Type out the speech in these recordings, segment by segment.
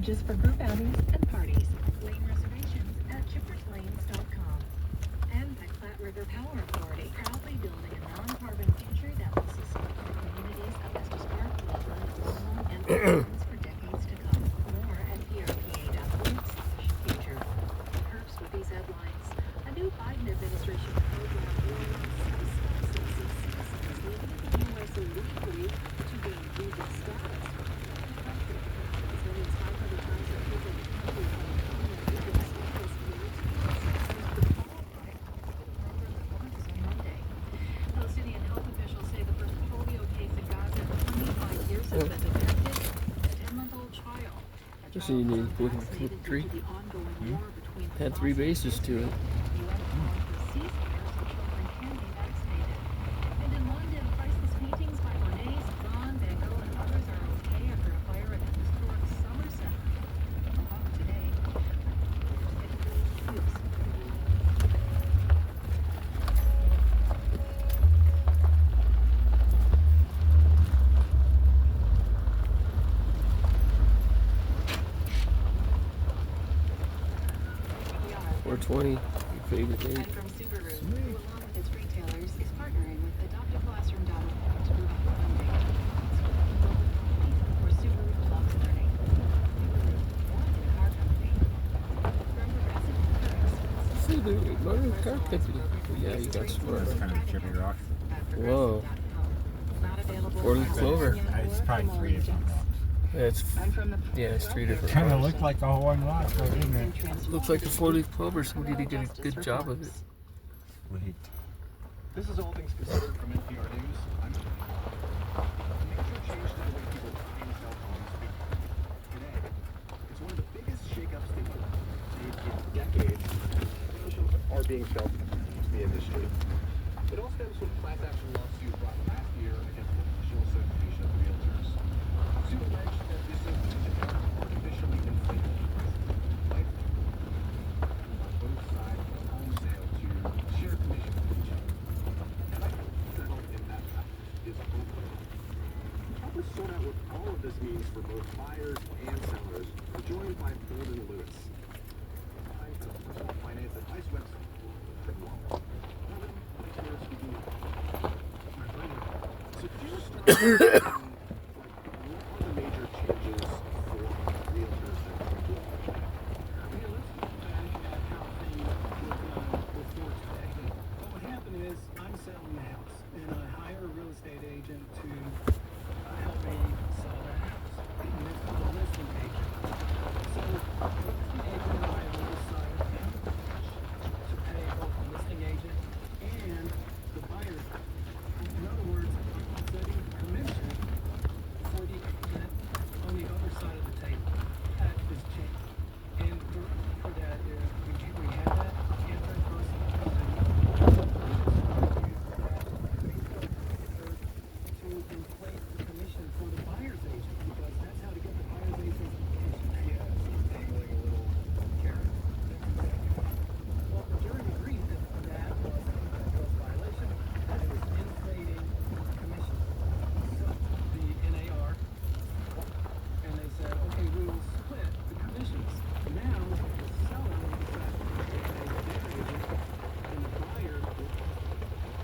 packages for group outings and parties. Lane reservations at chipperslanes.com. And by Platte River Power Authority, proudly building a non-carbon future that will sustain the communities of Estes Park, Loveland, Longmont, and Fairlands for decades to come. More at prpa.org/future. Perks with these headlines. A new Biden administration program will responsible citizens living in the U.S. illegally to gain visa status. As many as 500,000 people in the country have obtained their visa status here to qualify for the program that launches on Monday. Palestinian health officials say the first polio case in Gaza in 25 years has been detected. A 10-month-old child. So you need to look at the tree. Had 3 bases to it. And in London, priceless paintings by Monet, Cezanne, Van Gogh, and others are okay after a fire at the historic Summer Center. Today. Or 20, your favorite date. And from Subaru, who along with its retailers is partnering with AdoptiveClassroom.org to provide funding for Subaru Loves Learning. One car company. From Progressive Curves. Subaru Motor Car Company. Yeah, you got smart. That's kind of chippy rock. Whoa. Not available. 4-leaf clover. It's probably 3 different rocks. Yeah, it's 3 different Kind of colors. looked like all one rock, though, didn't it? Looks like a 4-leaf clover. Somebody did a good job of it. Sweet. This is All Things Considered from NPR News. I'm a major change to the way people buy and sell homes today. It's one of the biggest shakeups they've made in decades. Decisions are being felt in the industry. It all stems from a class action lawsuit brought last year against the National Association of Realtors. The suit alleged that this institution artificially inflated prices on both sides of the home sale to share commission with each other. And I think settled in that practice is open. To help us sort out what all of this means for both buyers and sellers, we're joined by Golden Lewis, personal finance advice website. So do you start what are the major changes for realtors that are doing? Let's look back at how things were for today. What would happen is I'm selling the house and I hire a real estate agent to help me sell that house. And it's called a listing agent. So the listing agent and I will decide how much to pay both the listing agent and the buyer. In other words, I'm setting the commission for the agent on the other side of the table. That is changed. And for that, we had that anti-trust to inflate the commission for the buyer's agent, because that's how to get the buyer's agent's commission. Yeah, it's dangling a little carrot. Well, the jury agreed that was an antitrust violation, that it was inflating commission. So the NAR, and they said, okay, we will split the commissions. Now, the seller will decide to pay their agent, and the buyer will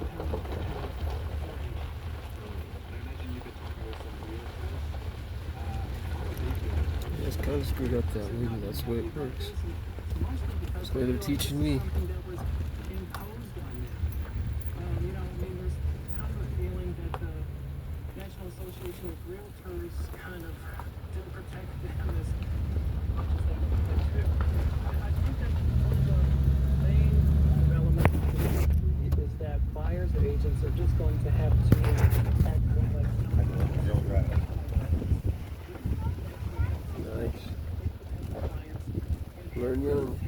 have to pay their agent. I imagine you've been talking with some realtors. How are they doing? Yeah, it's kind of screwed up that way, but that's the way it works. That's the way they're teaching me. Something that was imposed on them. There's kind of a feeling that the National Association of Realtors kind of didn't protect them as much as they wanted to. I think that one of the main developments is that buyers and agents are just going to have to act like Real right. Nice. Learn young.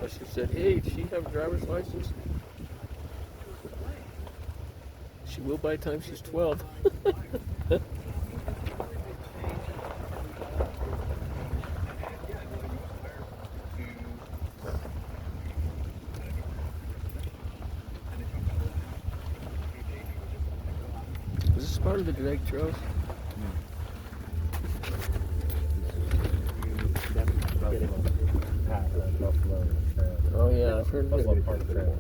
I should have said, hey, does she have a driver's license? She will by the time she's 12. Is this part of the Drake Trails? Buffalo Trail. Oh yeah, I've heard of Buffalo it. Park Trail.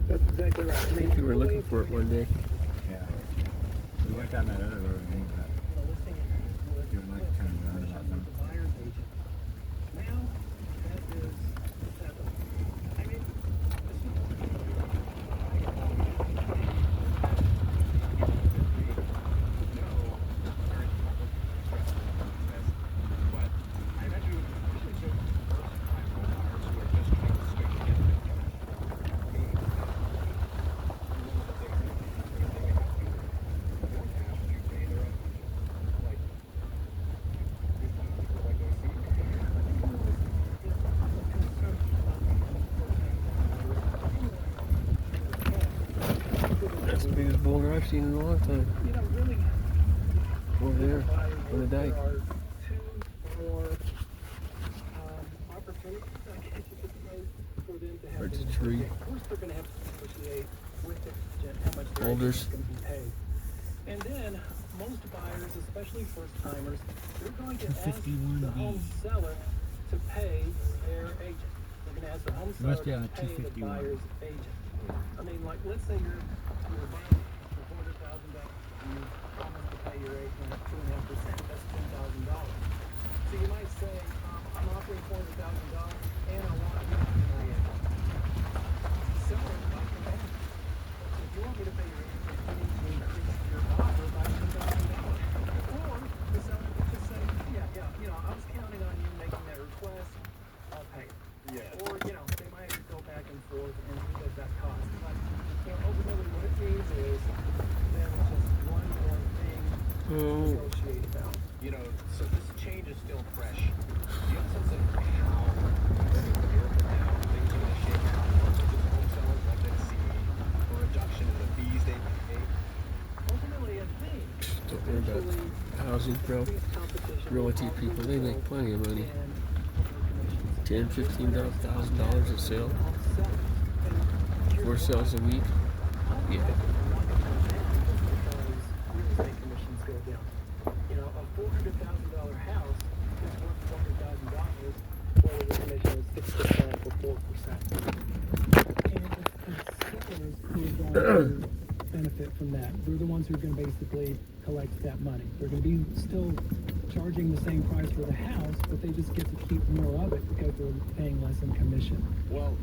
That's exactly right. I think we were looking for it one day. Yeah. We went down that other road and moved that. Doing like kind of roundabout thing. Now, that is settled. I mean, That's the biggest boulder I've seen in a long time. you know, really, Over there, on the dike. there are two more opportunities, I guess you could say, for them to have. Or it's a to- tree. Of course, they're going to have to negotiate with the agent how much their Boulders. agent is going to be paid. And then most buyers, especially first timers, they're going to ask the home seller to pay their agent. They're going to ask the home seller Must be on to pay the 251. buyer's agent. I mean, like, let's say you're buying for $400,000. You promise to pay your agent 2.5%. That's $10,000. So you might say, I'm offering $400,000 and I want you to pay my agent. Seller might command. If you want me to pay your agent, you need to increase your offer by $10,000. Or the seller could just say, yeah, you know, I was counting on you making that request. I'll pay it. Yeah. Or, you know, they might go back and forth and split that cost. But, you know, ultimately what it means is there's just one more thing to Oh, negotiate about. You know, so this change is still fresh. Do you have a sense of how now things are going to shake out? Or does home sellers want to see a reduction in the fees they pay? Ultimately, I think don't worry about housing, bro. Realty people, they make plenty of money. $10,000, $15,000 a sale. 4 sales a week. Yeah. Commissions go down. You know, a $400,000 house is worth $400,000, while the commission is 6% or 4%. And it's consumers who are going to benefit from that. They're the ones who are going to basically collect that money. They're going to be still charging the same price for the house, but they just get to keep more of it because they're paying less in commission. Well,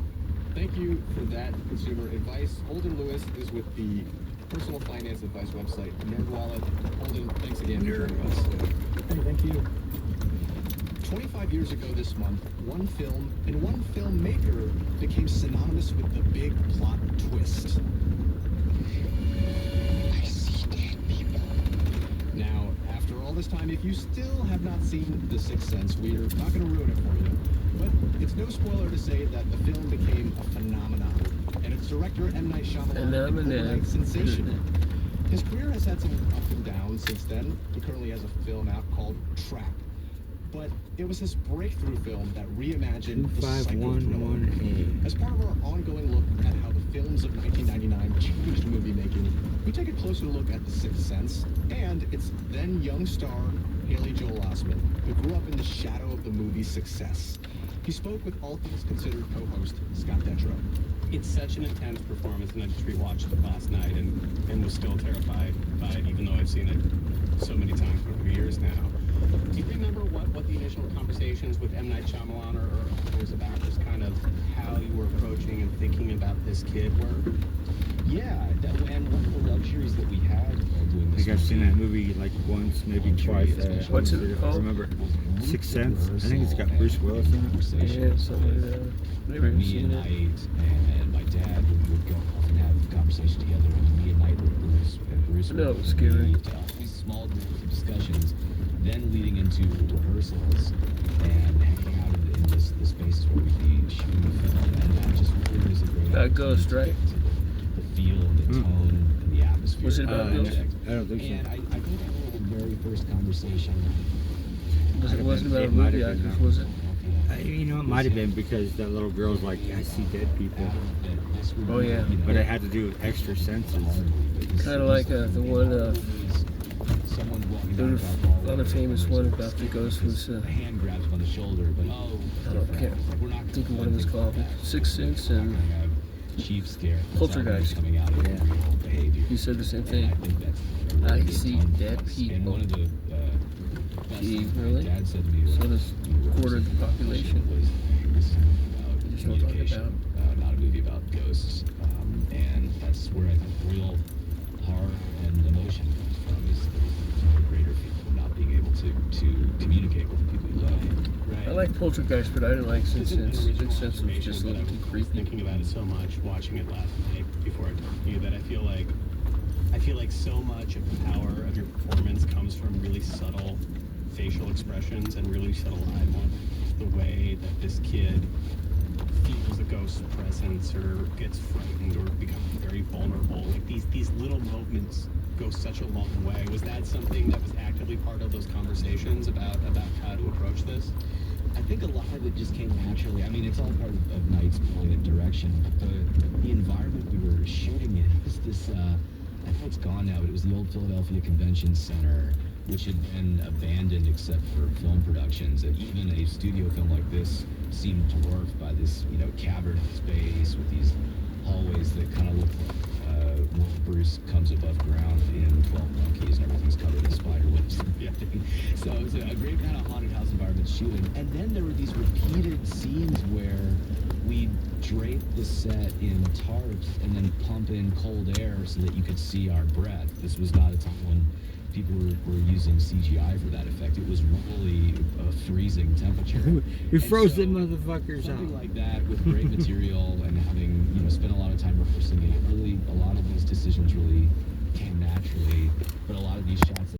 thank you for that consumer advice. Holden Lewis is with the personal finance advice website NerdWallet. Holden, thanks again for joining us. Hey, thank you. 25 years ago this month, one film and one filmmaker became synonymous with the big plot twist. I see dead people. Now, after all this time, if you still have not seen The Sixth Sense, we're not going to ruin it for you. But it's no spoiler to say that the film became a phenomenon, and its director, M. Night Shyamalan, an overnight sensation. His career has had some up and downs since then. He currently has a film out called Trap. But it was his breakthrough film that reimagined the psycho thriller. As part of our ongoing look at how the films of 1999 changed movie making, we take a closer look at The Sixth Sense and its then young star, Haley Joel Osment, who grew up in the shadow of the movie's success. He spoke with All Things Considered co-host Scott Detrow. It's such an intense performance, and I just rewatched it last night and was still terrified by it, even though I've seen it so many times over years now. Do you remember what the initial conversations with M. Night Shyamalan was about, just kind of how you were approaching and thinking about this kid were? Yeah, and one of the luxuries that we had doing I this. think I've seen that movie like once, maybe twice. What's it called? Remember? Sixth Sense. I think it's got Bruce Willis in it. Yeah, something like that. Never even Me seen and it. Knight and my dad would go off and have conversations together, and me and Knight and Bruce No, it would was scary. lead to these small groups of discussions, then leading into rehearsals and hanging out in this the spaces where we'd be shooting the film, and that just really was a great About Ghost, right? The feel, the tone, and the atmosphere. Was it about of the Ghost? project. I don't think so. And I think our very first conversation. It wasn't about a It might movie have been, actress, no. was it? You know, it might have been because that little girl's like, I see dead people. Oh, yeah. But it had to do with extra senses. Kind of like the one someone walking There down was the hallway, a lot of famous and one there's a about the sticker ghost that was, says, hand grabs him on the shoulder, but I don't care. we're not I think what it was called, Sixth Sense, and cheap scare. Poltergeist. Coming out of Yeah. real behavior. he said the same And thing. I think that's a really I good see tone for dead us. And people. one of the best Gee, things my really? dad said to me So does we were quarter of the watching population. was, this is a movie about You just don't talk communication, not a movie about ghosts. And that's where I think real horror and emotion comes from, is the greater feeling of not being able to communicate with the people you love. Right. I like Poltergeist, but I didn't like Sixth Isn't an Sense. original Sixth Sense was observation, just a but little too I was creepy. thinking about it so much watching it last night before I talked to you that I feel like so much of the power of your performance comes from really subtle facial expressions and really subtle eye movement. The way that this kid feels a ghost's presence or gets frightened or becomes very vulnerable. Like these little movements go such a long way. Was that something that was actively part of those conversations about how to approach this? I think a lot of it just came naturally. I mean, it's all part of Knight's point of direction. The environment we were shooting in was this, I know it's gone now, but it was the old Philadelphia Convention Center, which had been abandoned except for film productions. And even a studio film like this seemed dwarfed by this, cavern space with these hallways that kind of look like when Bruce comes above ground in 12 Monkeys and everything's covered in spider webs. Yeah. So it was a great kind of haunted house environment shooting. And then there were these repeated scenes where we drape the set in tarps and then pump in cold air so that you could see our breath. This was not a time when people were using CGI for that effect. It was really a freezing temperature. We And froze so them motherfuckers something out. like that with great material and having spent a lot of time rehearsing it. Really, a lot of these decisions really came naturally. But a lot of these shots